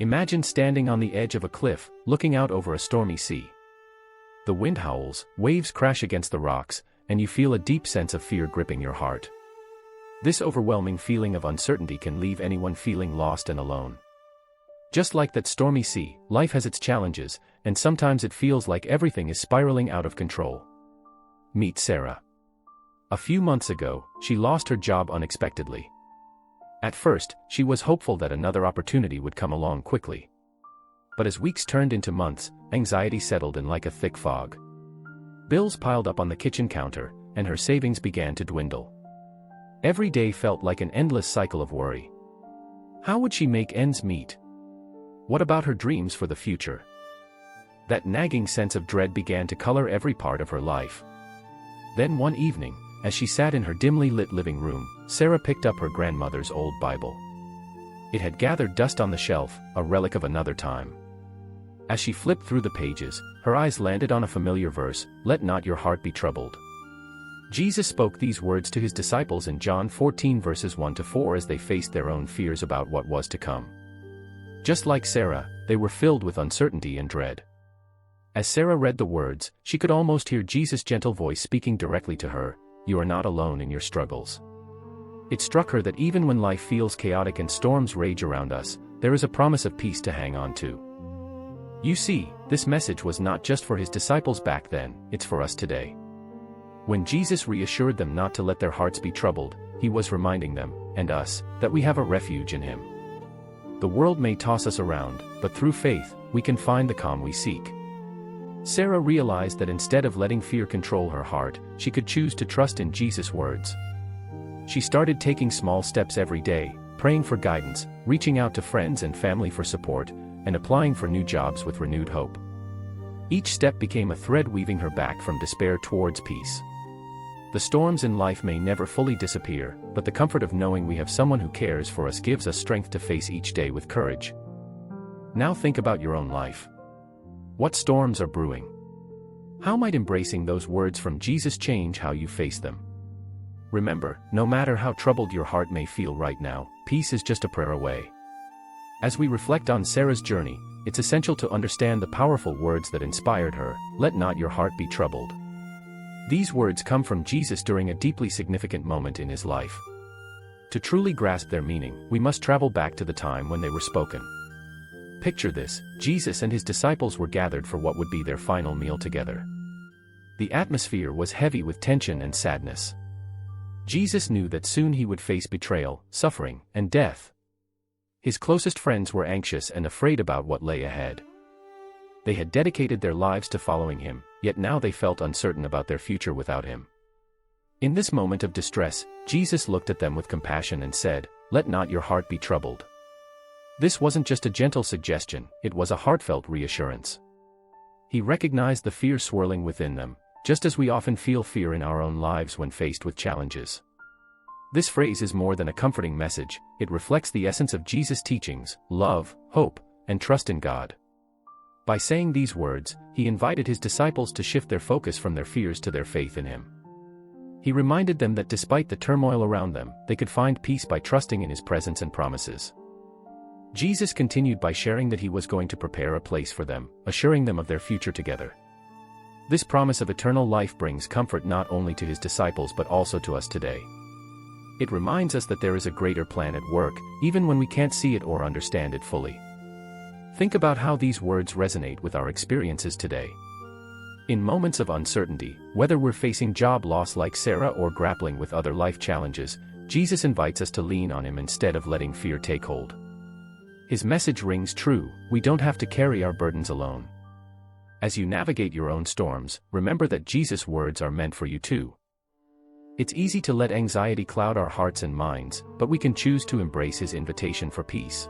Imagine standing on the edge of a cliff, looking out over a stormy sea. The wind howls, waves crash against the rocks, and you feel a deep sense of fear gripping your heart. This overwhelming feeling of uncertainty can leave anyone feeling lost and alone. Just like that stormy sea, life has its challenges, and sometimes it feels like everything is spiraling out of control. Meet Sarah. A few months ago, she lost her job unexpectedly. At first, she was hopeful that another opportunity would come along quickly. But as weeks turned into months, anxiety settled in like a thick fog. Bills piled up on the kitchen counter, and her savings began to dwindle. Every day felt like an endless cycle of worry. How would she make ends meet? What about her dreams for the future? That nagging sense of dread began to color every part of her life. Then one evening, as she sat in her dimly lit living room, Sarah picked up her grandmother's old Bible. It had gathered dust on the shelf, a relic of another time. As she flipped through the pages, her eyes landed on a familiar verse, "Let not your heart be troubled." Jesus spoke these words to his disciples in John 14 verses 1-4 as they faced their own fears about what was to come. Just like Sarah, they were filled with uncertainty and dread. As Sarah read the words, she could almost hear Jesus' gentle voice speaking directly to her, "You are not alone in your struggles." It struck her that even when life feels chaotic and storms rage around us, there is a promise of peace to hang on to. You see, this message was not just for his disciples back then, it's for us today. When Jesus reassured them not to let their hearts be troubled, he was reminding them, and us, that we have a refuge in him. The world may toss us around, but through faith, we can find the calm we seek. Sarah realized that instead of letting fear control her heart, she could choose to trust in Jesus' words. She started taking small steps every day, praying for guidance, reaching out to friends and family for support, and applying for new jobs with renewed hope. Each step became a thread weaving her back from despair towards peace. The storms in life may never fully disappear, but the comfort of knowing we have someone who cares for us gives us strength to face each day with courage. Now think about your own life. What storms are brewing? How might embracing those words from Jesus change how you face them? Remember, no matter how troubled your heart may feel right now, peace is just a prayer away. As we reflect on Sarah's journey, it's essential to understand the powerful words that inspired her, "Let not your heart be troubled." These words come from Jesus during a deeply significant moment in his life. To truly grasp their meaning, we must travel back to the time when they were spoken. Picture this: Jesus and his disciples were gathered for what would be their final meal together. The atmosphere was heavy with tension and sadness. Jesus knew that soon he would face betrayal, suffering, and death. His closest friends were anxious and afraid about what lay ahead. They had dedicated their lives to following him, yet now they felt uncertain about their future without him. In this moment of distress, Jesus looked at them with compassion and said, "Let not your heart be troubled." This wasn't just a gentle suggestion, it was a heartfelt reassurance. He recognized the fear swirling within them, just as we often feel fear in our own lives when faced with challenges. This phrase is more than a comforting message, it reflects the essence of Jesus' teachings: love, hope, and trust in God. By saying these words, he invited his disciples to shift their focus from their fears to their faith in him. He reminded them that despite the turmoil around them, they could find peace by trusting in his presence and promises. Jesus continued by sharing that he was going to prepare a place for them, assuring them of their future together. This promise of eternal life brings comfort not only to his disciples but also to us today. It reminds us that there is a greater plan at work, even when we can't see it or understand it fully. Think about how these words resonate with our experiences today. In moments of uncertainty, whether we're facing job loss like Sarah or grappling with other life challenges, Jesus invites us to lean on him instead of letting fear take hold. His message rings true: we don't have to carry our burdens alone. As you navigate your own storms, remember that Jesus' words are meant for you too. It's easy to let anxiety cloud our hearts and minds, but we can choose to embrace his invitation for peace.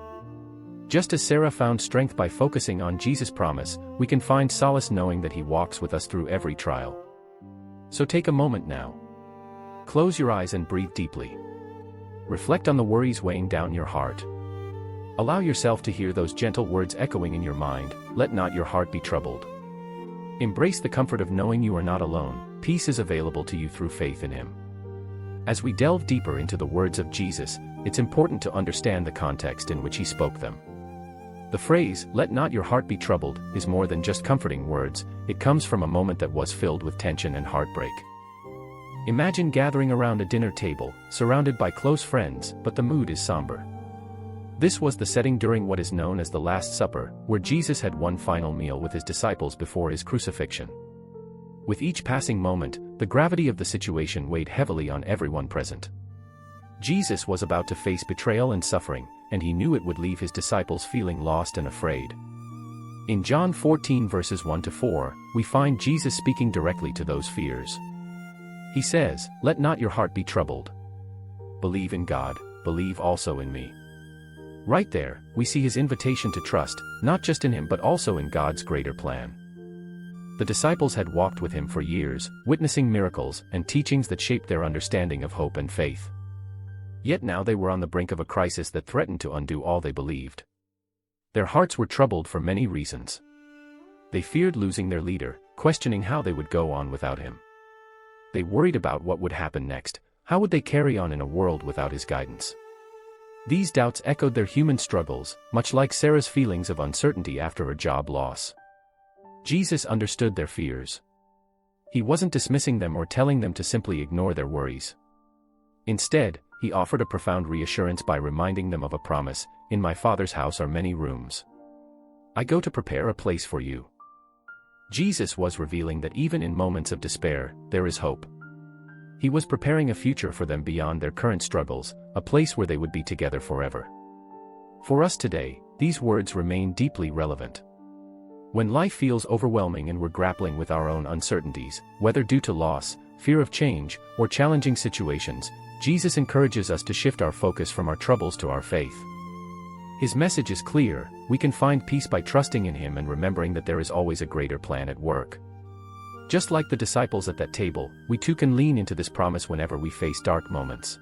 Just as Sarah found strength by focusing on Jesus' promise, we can find solace knowing that he walks with us through every trial. So take a moment now. Close your eyes and breathe deeply. Reflect on the worries weighing down your heart. Allow yourself to hear those gentle words echoing in your mind: "Let not your heart be troubled." Embrace the comfort of knowing you are not alone. Peace is available to you through faith in him. As we delve deeper into the words of Jesus, it's important to understand the context in which he spoke them. The phrase, "Let not your heart be troubled," is more than just comforting words. It comes from a moment that was filled with tension and heartbreak. Imagine gathering around a dinner table, surrounded by close friends, but the mood is somber. This was the setting during what is known as the Last Supper, where Jesus had one final meal with his disciples before his crucifixion. With each passing moment, the gravity of the situation weighed heavily on everyone present. Jesus was about to face betrayal and suffering, and he knew it would leave his disciples feeling lost and afraid. In John 14 verses 1-4, we find Jesus speaking directly to those fears. He says, "Let not your heart be troubled. Believe in God, believe also in me." Right there, we see his invitation to trust, not just in him but also in God's greater plan. The disciples had walked with him for years, witnessing miracles and teachings that shaped their understanding of hope and faith. Yet now they were on the brink of a crisis that threatened to undo all they believed. Their hearts were troubled for many reasons. They feared losing their leader, questioning how they would go on without him. They worried about what would happen next. How would they carry on in a world without his guidance? These doubts echoed their human struggles, much like Sarah's feelings of uncertainty after her job loss. Jesus understood their fears. He wasn't dismissing them or telling them to simply ignore their worries. Instead, he offered a profound reassurance by reminding them of a promise, "In my Father's house are many rooms. I go to prepare a place for you." Jesus was revealing that even in moments of despair, there is hope. He was preparing a future for them beyond their current struggles, a place where they would be together forever. For us today, these words remain deeply relevant. When life feels overwhelming and we're grappling with our own uncertainties, whether due to loss, fear of change, or challenging situations, Jesus encourages us to shift our focus from our troubles to our faith. His message is clear: we can find peace by trusting in him and remembering that there is always a greater plan at work. Just like the disciples at that table, we too can lean into this promise whenever we face dark moments.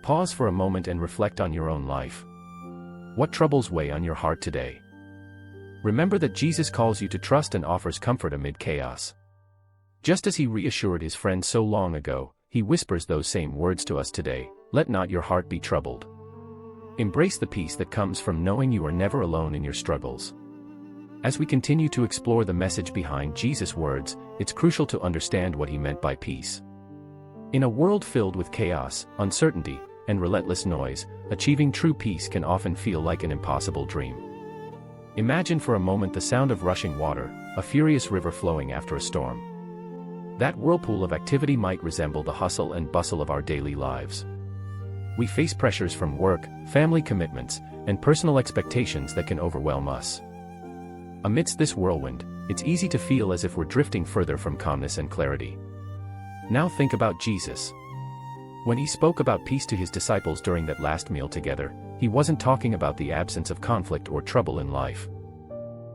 Pause for a moment and reflect on your own life. What troubles weigh on your heart today? Remember that Jesus calls you to trust and offers comfort amid chaos. Just as he reassured his friends so long ago, he whispers those same words to us today: "Let not your heart be troubled." Embrace the peace that comes from knowing you are never alone in your struggles. As we continue to explore the message behind Jesus' words, it's crucial to understand what he meant by peace. In a world filled with chaos, uncertainty, and relentless noise, achieving true peace can often feel like an impossible dream. Imagine for a moment the sound of rushing water, a furious river flowing after a storm. That whirlpool of activity might resemble the hustle and bustle of our daily lives. We face pressures from work, family commitments, and personal expectations that can overwhelm us. Amidst this whirlwind, it's easy to feel as if we're drifting further from calmness and clarity. Now think about Jesus. When he spoke about peace to his disciples during that last meal together, he wasn't talking about the absence of conflict or trouble in life.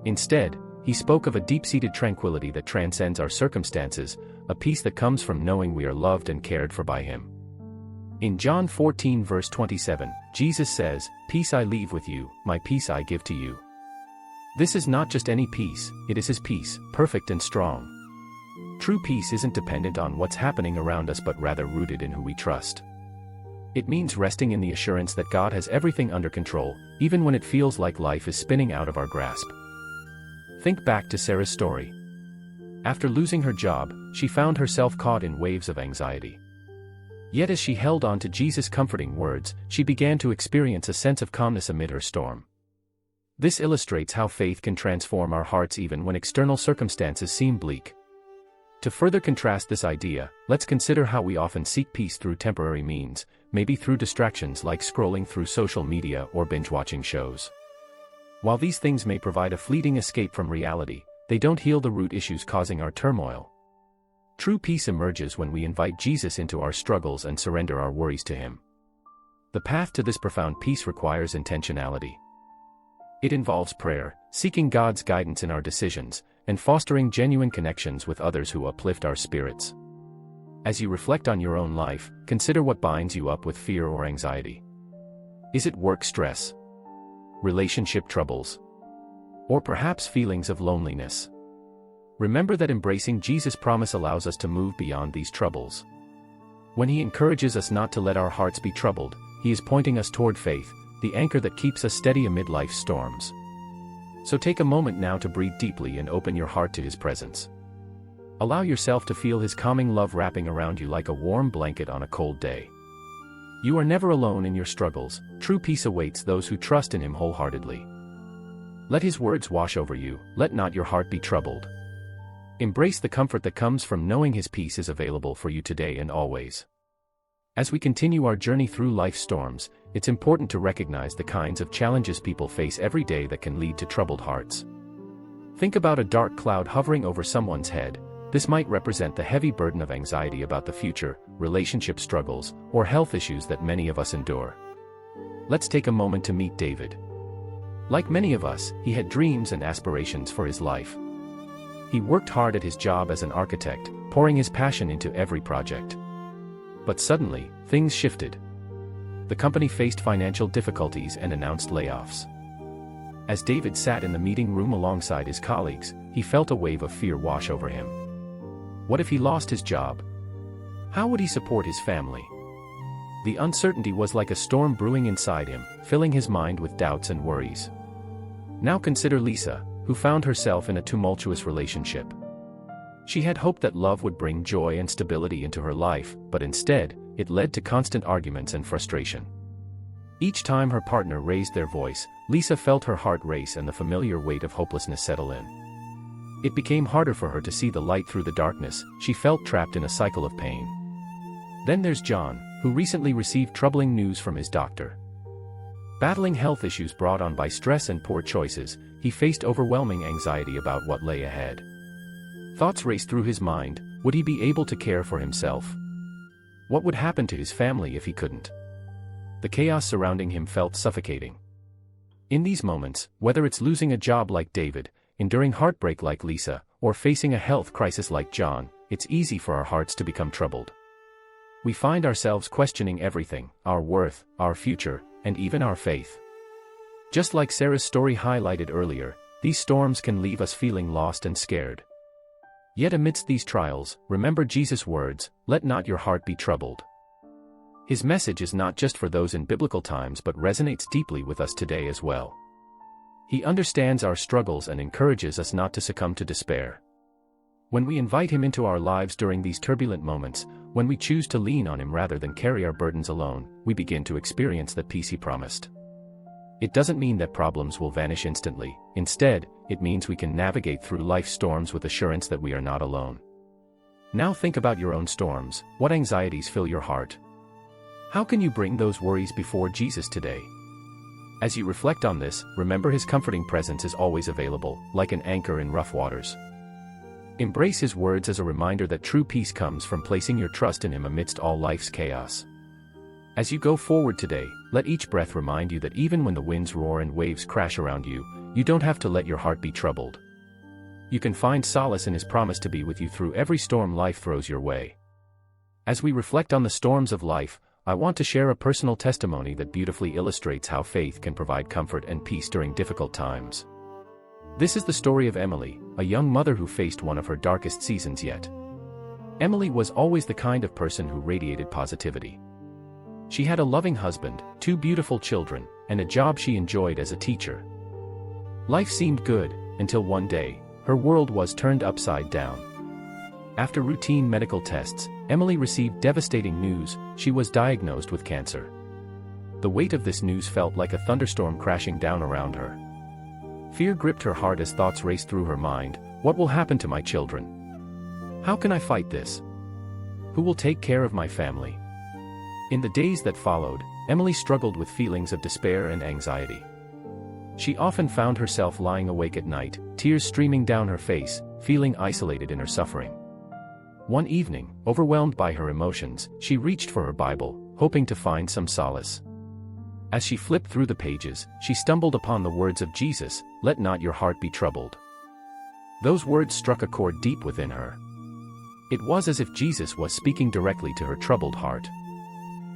Instead, he spoke of a deep-seated tranquility that transcends our circumstances, a peace that comes from knowing we are loved and cared for by him. In John 14 verse 27, Jesus says, "Peace I leave with you, my peace I give to you." This is not just any peace, it is his peace, perfect and strong. True peace isn't dependent on what's happening around us but rather rooted in who we trust. It means resting in the assurance that God has everything under control, even when it feels like life is spinning out of our grasp. Think back to Sarah's story. After losing her job, she found herself caught in waves of anxiety. Yet as she held on to Jesus' comforting words, she began to experience a sense of calmness amid her storm. This illustrates how faith can transform our hearts even when external circumstances seem bleak. To further contrast this idea, let's consider how we often seek peace through temporary means, maybe through distractions like scrolling through social media or binge-watching shows. While these things may provide a fleeting escape from reality, they don't heal the root issues causing our turmoil. True peace emerges when we invite Jesus into our struggles and surrender our worries to him. The path to this profound peace requires intentionality. It involves prayer, seeking God's guidance in our decisions, and fostering genuine connections with others who uplift our spirits. As you reflect on your own life, consider what binds you up with fear or anxiety. Is it work stress? Relationship troubles? Or perhaps feelings of loneliness? Remember that embracing Jesus' promise allows us to move beyond these troubles. When he encourages us not to let our hearts be troubled, he is pointing us toward faith, the anchor that keeps us steady amid life's storms. So take a moment now to breathe deeply and open your heart to His presence. Allow yourself to feel His calming love wrapping around you like a warm blanket on a cold day. You are never alone in your struggles. True peace awaits those who trust in Him wholeheartedly. Let His words wash over you, let not your heart be troubled. Embrace the comfort that comes from knowing His peace is available for you today and always. As we continue our journey through life's storms, it's important to recognize the kinds of challenges people face every day that can lead to troubled hearts. Think about a dark cloud hovering over someone's head. This might represent the heavy burden of anxiety about the future, relationship struggles, or health issues that many of us endure. Let's take a moment to meet David. Like many of us, he had dreams and aspirations for his life. He worked hard at his job as an architect, pouring his passion into every project. But suddenly, things shifted. The company faced financial difficulties and announced layoffs. As David sat in the meeting room alongside his colleagues, he felt a wave of fear wash over him. What if he lost his job? How would he support his family? The uncertainty was like a storm brewing inside him, filling his mind with doubts and worries. Now consider Lisa, who found herself in a tumultuous relationship. She had hoped that love would bring joy and stability into her life, but instead, it led to constant arguments and frustration. Each time her partner raised their voice, Lisa felt her heart race and the familiar weight of hopelessness settle in. It became harder for her to see the light through the darkness. She felt trapped in a cycle of pain. Then there's John, who recently received troubling news from his doctor. Battling health issues brought on by stress and poor choices, he faced overwhelming anxiety about what lay ahead. Thoughts raced through his mind. Would he be able to care for himself? What would happen to his family if he couldn't? The chaos surrounding him felt suffocating. In these moments, whether it's losing a job like David, enduring heartbreak like Lisa, or facing a health crisis like John, it's easy for our hearts to become troubled. We find ourselves questioning everything: our worth, our future, and even our faith. Just like Sarah's story highlighted earlier, these storms can leave us feeling lost and scared. Yet amidst these trials, remember Jesus' words, "Let not your heart be troubled." His message is not just for those in biblical times but resonates deeply with us today as well. He understands our struggles and encourages us not to succumb to despair. When we invite Him into our lives during these turbulent moments, when we choose to lean on Him rather than carry our burdens alone, we begin to experience the peace He promised. It doesn't mean that problems will vanish instantly. Instead, it means we can navigate through life's storms with assurance that we are not alone. Now think about your own storms. What anxieties fill your heart? How can you bring those worries before Jesus today? As you reflect on this, remember His comforting presence is always available, like an anchor in rough waters. Embrace His words as a reminder that true peace comes from placing your trust in Him amidst all life's chaos. As you go forward today, let each breath remind you that even when the winds roar and waves crash around you, you don't have to let your heart be troubled. You can find solace in His promise to be with you through every storm life throws your way. As we reflect on the storms of life, I want to share a personal testimony that beautifully illustrates how faith can provide comfort and peace during difficult times. This is the story of Emily, a young mother who faced one of her darkest seasons yet. Emily was always the kind of person who radiated positivity. She had a loving husband, 2 beautiful children, and a job she enjoyed as a teacher. Life seemed good, until one day, her world was turned upside down. After routine medical tests, Emily received devastating news: she was diagnosed with cancer. The weight of this news felt like a thunderstorm crashing down around her. Fear gripped her heart as thoughts raced through her mind: what will happen to my children? How can I fight this? Who will take care of my family? In the days that followed, Emily struggled with feelings of despair and anxiety. She often found herself lying awake at night, tears streaming down her face, feeling isolated in her suffering. One evening, overwhelmed by her emotions, she reached for her Bible, hoping to find some solace. As she flipped through the pages, she stumbled upon the words of Jesus, "Let not your heart be troubled." Those words struck a chord deep within her. It was as if Jesus was speaking directly to her troubled heart.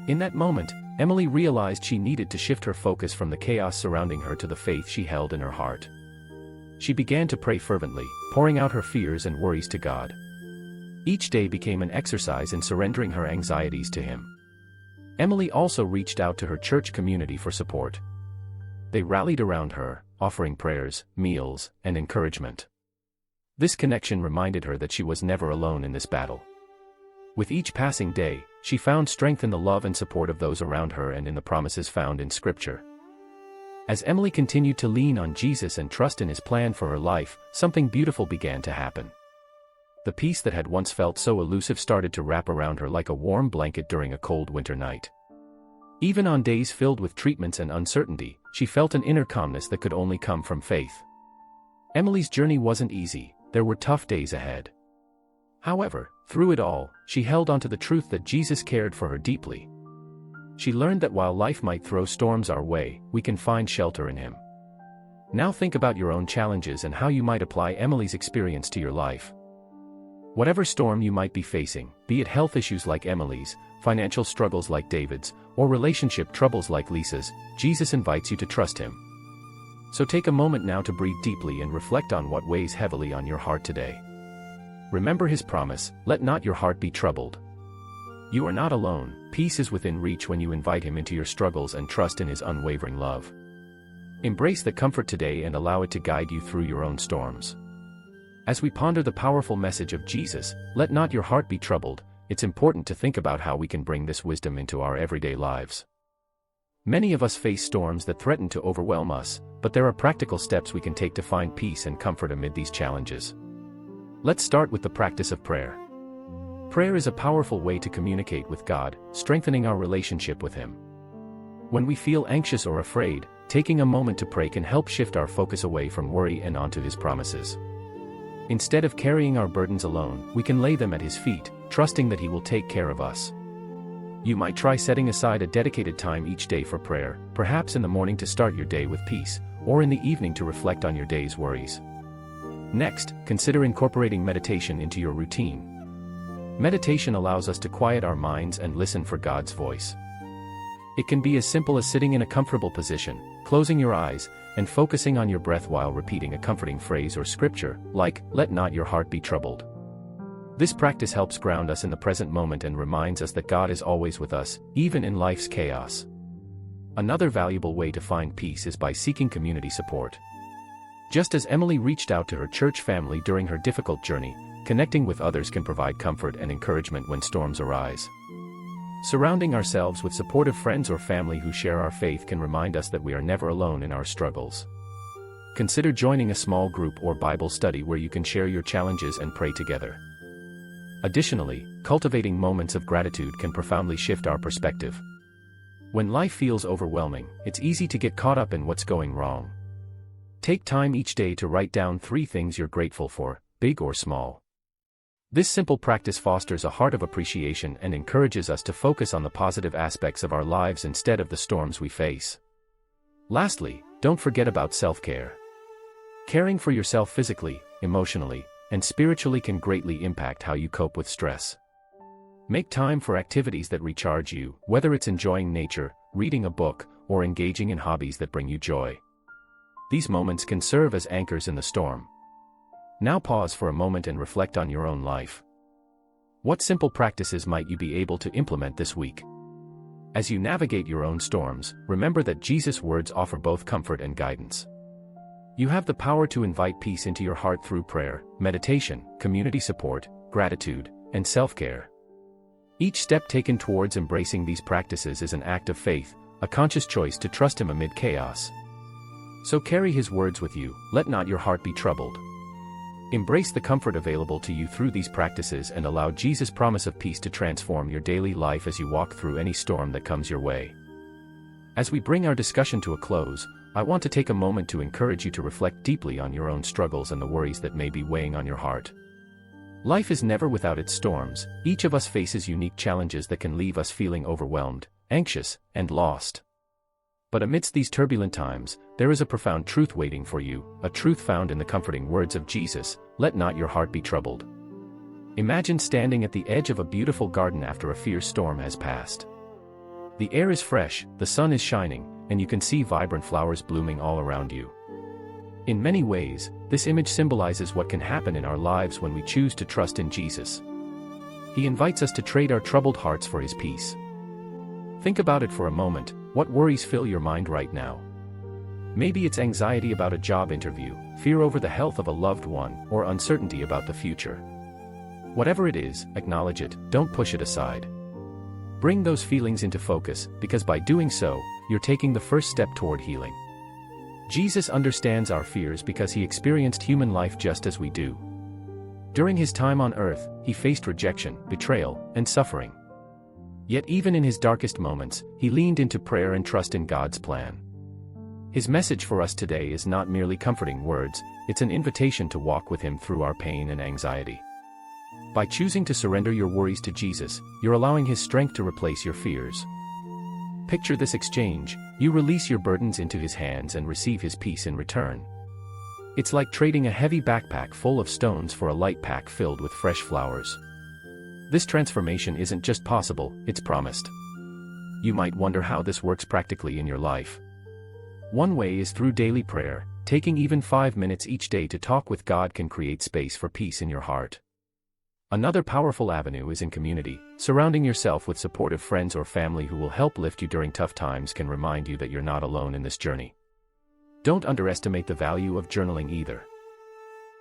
In that moment, Emily realized she needed to shift her focus from the chaos surrounding her to the faith she held in her heart. She began to pray fervently, pouring out her fears and worries to God. Each day became an exercise in surrendering her anxieties to Him. Emily also reached out to her church community for support. They rallied around her, offering prayers, meals, and encouragement. This connection reminded her that she was never alone in this battle. With each passing day, she found strength in the love and support of those around her and in the promises found in Scripture. As Emily continued to lean on Jesus and trust in his plan for her life, something beautiful began to happen. The peace that had once felt so elusive started to wrap around her like a warm blanket during a cold winter night. Even on days filled with treatments and uncertainty, she felt an inner calmness that could only come from faith. Emily's journey wasn't easy, there were tough days ahead. However, through it all, she held onto the truth that Jesus cared for her deeply. She learned that while life might throw storms our way, we can find shelter in him. Now think about your own challenges and how you might apply Emily's experience to your life. Whatever storm you might be facing, be it health issues like Emily's, financial struggles like David's, or relationship troubles like Lisa's, Jesus invites you to trust him. So take a moment now to breathe deeply and reflect on what weighs heavily on your heart today. Remember his promise, let not your heart be troubled. You are not alone, peace is within reach when you invite him into your struggles and trust in his unwavering love. Embrace the comfort today and allow it to guide you through your own storms. As we ponder the powerful message of Jesus, let not your heart be troubled, it's important to think about how we can bring this wisdom into our everyday lives. Many of us face storms that threaten to overwhelm us, but there are practical steps we can take to find peace and comfort amid these challenges. Let's start with the practice of prayer. Prayer is a powerful way to communicate with God, strengthening our relationship with him. When we feel anxious or afraid, taking a moment to pray can help shift our focus away from worry and onto his promises. Instead of carrying our burdens alone, we can lay them at his feet, trusting that he will take care of us. You might try setting aside a dedicated time each day for prayer, perhaps in the morning to start your day with peace, or in the evening to reflect on your day's worries. Next, consider incorporating meditation into your routine. Meditation allows us to quiet our minds and listen for God's voice. It can be as simple as sitting in a comfortable position, closing your eyes, and focusing on your breath while repeating a comforting phrase or scripture, like, "Let not your heart be troubled." This practice helps ground us in the present moment and reminds us that God is always with us, even in life's chaos. Another valuable way to find peace is by seeking community support. Just as Emily reached out to her church family during her difficult journey, connecting with others can provide comfort and encouragement when storms arise. Surrounding ourselves with supportive friends or family who share our faith can remind us that we are never alone in our struggles. Consider joining a small group or Bible study where you can share your challenges and pray together. Additionally, cultivating moments of gratitude can profoundly shift our perspective. When life feels overwhelming, it's easy to get caught up in what's going wrong. Take time each day to write down 3 things you're grateful for, big or small. This simple practice fosters a heart of appreciation and encourages us to focus on the positive aspects of our lives instead of the storms we face. Lastly, don't forget about self-care. Caring for yourself physically, emotionally, and spiritually can greatly impact how you cope with stress. Make time for activities that recharge you, whether it's enjoying nature, reading a book, or engaging in hobbies that bring you joy. These moments can serve as anchors in the storm. Now pause for a moment and reflect on your own life. What simple practices might you be able to implement this week? As you navigate your own storms, remember that Jesus' words offer both comfort and guidance. You have the power to invite peace into your heart through prayer, meditation, community support, gratitude, and self-care. Each step taken towards embracing these practices is an act of faith, a conscious choice to trust him amid chaos. So carry his words with you, let not your heart be troubled. Embrace the comfort available to you through these practices and allow Jesus' promise of peace to transform your daily life as you walk through any storm that comes your way. As we bring our discussion to a close, I want to take a moment to encourage you to reflect deeply on your own struggles and the worries that may be weighing on your heart. Life is never without its storms. Each of us faces unique challenges that can leave us feeling overwhelmed, anxious, and lost. But amidst these turbulent times, there is a profound truth waiting for you, a truth found in the comforting words of Jesus, "Let not your heart be troubled." Imagine standing at the edge of a beautiful garden after a fierce storm has passed. The air is fresh, the sun is shining, and you can see vibrant flowers blooming all around you. In many ways, this image symbolizes what can happen in our lives when we choose to trust in Jesus. He invites us to trade our troubled hearts for his peace. Think about it for a moment. What worries fill your mind right now? Maybe it's anxiety about a job interview, fear over the health of a loved one, or uncertainty about the future. Whatever it is, acknowledge it, don't push it aside. Bring those feelings into focus, because by doing so, you're taking the first step toward healing. Jesus understands our fears because he experienced human life just as we do. During his time on earth, he faced rejection, betrayal, and suffering. Yet even in his darkest moments, he leaned into prayer and trust in God's plan. His message for us today is not merely comforting words, it's an invitation to walk with him through our pain and anxiety. By choosing to surrender your worries to Jesus, you're allowing his strength to replace your fears. Picture this exchange: you release your burdens into his hands and receive his peace in return. It's like trading a heavy backpack full of stones for a light pack filled with fresh flowers. This transformation isn't just possible, it's promised. You might wonder how this works practically in your life. One way is through daily prayer. Taking even 5 minutes each day to talk with God can create space for peace in your heart. Another powerful avenue is in community. Surrounding yourself with supportive friends or family who will help lift you during tough times can remind you that you're not alone in this journey. Don't underestimate the value of journaling either.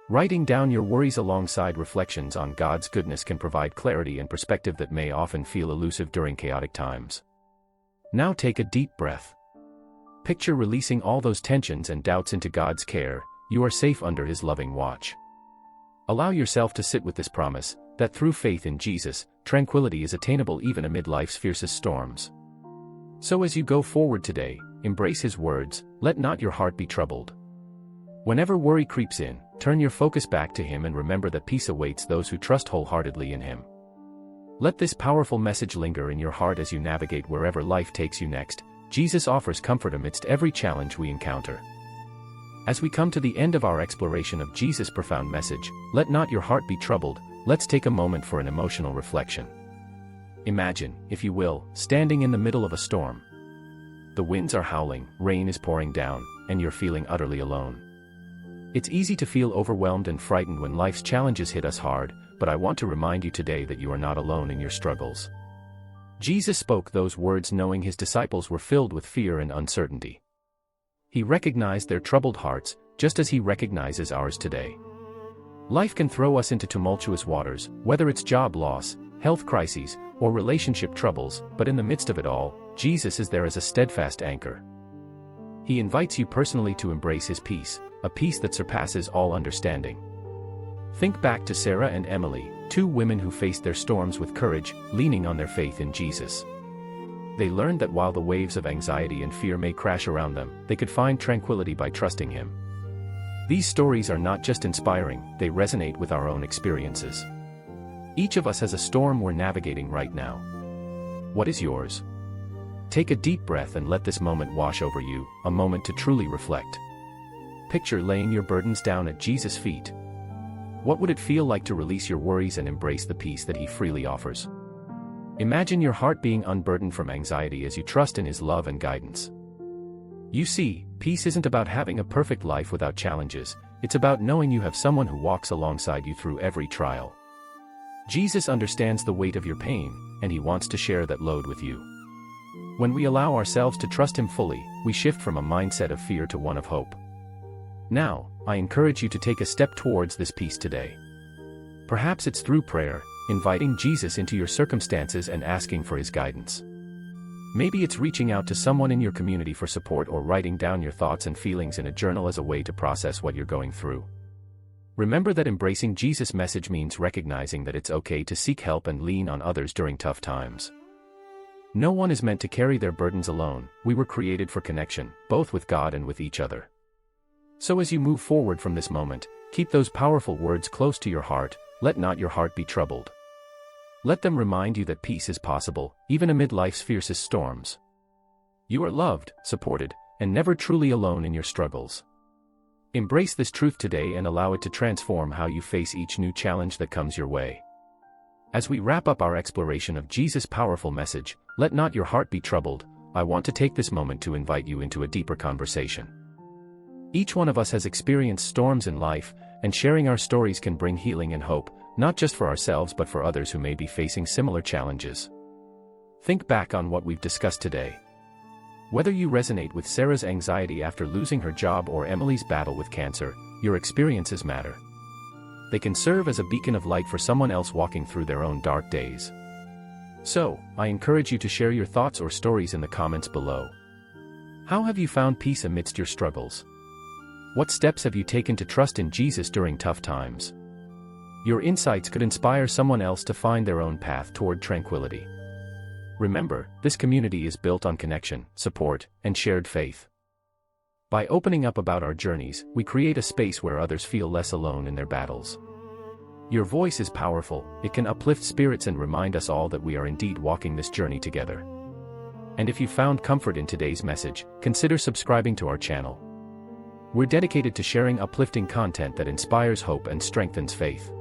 Writing down your worries alongside reflections on God's goodness can provide clarity and perspective that may often feel elusive during chaotic times. Now take a deep breath. Picture releasing all those tensions and doubts into God's care. You are safe under his loving watch. Allow yourself to sit with this promise, that through faith in Jesus, tranquility is attainable even amid life's fiercest storms. So as you go forward today, embrace his words, let not your heart be troubled. Whenever worry creeps in, turn your focus back to him and remember that peace awaits those who trust wholeheartedly in him. Let this powerful message linger in your heart as you navigate wherever life takes you next. Jesus offers comfort amidst every challenge we encounter. As we come to the end of our exploration of Jesus' profound message, let not your heart be troubled, let's take a moment for an emotional reflection. Imagine, if you will, standing in the middle of a storm. The winds are howling, rain is pouring down, and you're feeling utterly alone. It's easy to feel overwhelmed and frightened when life's challenges hit us hard, but I want to remind you today that you are not alone in your struggles. Jesus spoke those words knowing his disciples were filled with fear and uncertainty. He recognized their troubled hearts, just as he recognizes ours today. Life can throw us into tumultuous waters, whether it's job loss, health crises, or relationship troubles, but in the midst of it all, Jesus is there as a steadfast anchor. He invites you personally to embrace his peace, a peace that surpasses all understanding. Think back to Sarah and Emily, two women who faced their storms with courage, leaning on their faith in Jesus. They learned that while the waves of anxiety and fear may crash around them, they could find tranquility by trusting him. These stories are not just inspiring, they resonate with our own experiences. Each of us has a storm we're navigating right now. What is yours? Take a deep breath and let this moment wash over you, a moment to truly reflect. Picture laying your burdens down at Jesus' feet. What would it feel like to release your worries and embrace the peace that he freely offers? Imagine your heart being unburdened from anxiety as you trust in his love and guidance. You see, peace isn't about having a perfect life without challenges, it's about knowing you have someone who walks alongside you through every trial. Jesus understands the weight of your pain, and he wants to share that load with you. When we allow ourselves to trust him fully, we shift from a mindset of fear to one of hope. Now, I encourage you to take a step towards this peace today. Perhaps it's through prayer, inviting Jesus into your circumstances and asking for his guidance. Maybe it's reaching out to someone in your community for support or writing down your thoughts and feelings in a journal as a way to process what you're going through. Remember that embracing Jesus' message means recognizing that it's okay to seek help and lean on others during tough times. No one is meant to carry their burdens alone. We were created for connection, both with God and with each other. So as you move forward from this moment, keep those powerful words close to your heart. Let not your heart be troubled. Let them remind you that peace is possible, even amid life's fiercest storms. You are loved, supported, and never truly alone in your struggles. Embrace this truth today and allow it to transform how you face each new challenge that comes your way. As we wrap up our exploration of Jesus' powerful message, let not your heart be troubled, I want to take this moment to invite you into a deeper conversation. Each one of us has experienced storms in life, and sharing our stories can bring healing and hope, not just for ourselves but for others who may be facing similar challenges. Think back on what we've discussed today. Whether you resonate with Sarah's anxiety after losing her job or Emily's battle with cancer, your experiences matter. They can serve as a beacon of light for someone else walking through their own dark days. So, I encourage you to share your thoughts or stories in the comments below. How have you found peace amidst your struggles? What steps have you taken to trust in Jesus during tough times? Your insights could inspire someone else to find their own path toward tranquility. Remember, this community is built on connection, support, and shared faith. By opening up about our journeys, we create a space where others feel less alone in their battles. Your voice is powerful, it can uplift spirits and remind us all that we are indeed walking this journey together. And if you found comfort in today's message, consider subscribing to our channel. We're dedicated to sharing uplifting content that inspires hope and strengthens faith.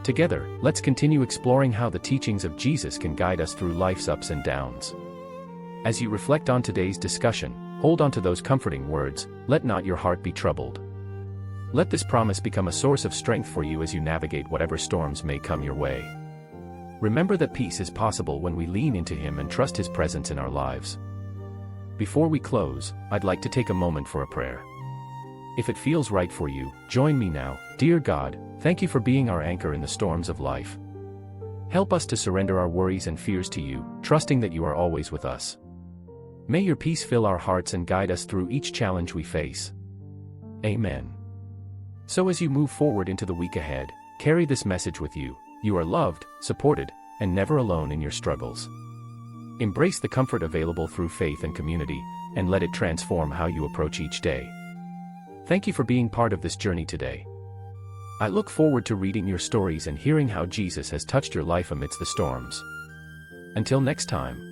Together, let's continue exploring how the teachings of Jesus can guide us through life's ups and downs. As you reflect on today's discussion, hold on to those comforting words, "Let not your heart be troubled." Let this promise become a source of strength for you as you navigate whatever storms may come your way. Remember that peace is possible when we lean into Him and trust His presence in our lives. Before we close, I'd like to take a moment for a prayer. If it feels right for you, join me now. Dear God, thank you for being our anchor in the storms of life. Help us to surrender our worries and fears to you, trusting that you are always with us. May your peace fill our hearts and guide us through each challenge we face. Amen. So as you move forward into the week ahead, carry this message with you. You are loved, supported, and never alone in your struggles. Embrace the comfort available through faith and community, and let it transform how you approach each day. Thank you for being part of this journey today. I look forward to reading your stories and hearing how Jesus has touched your life amidst the storms. Until next time.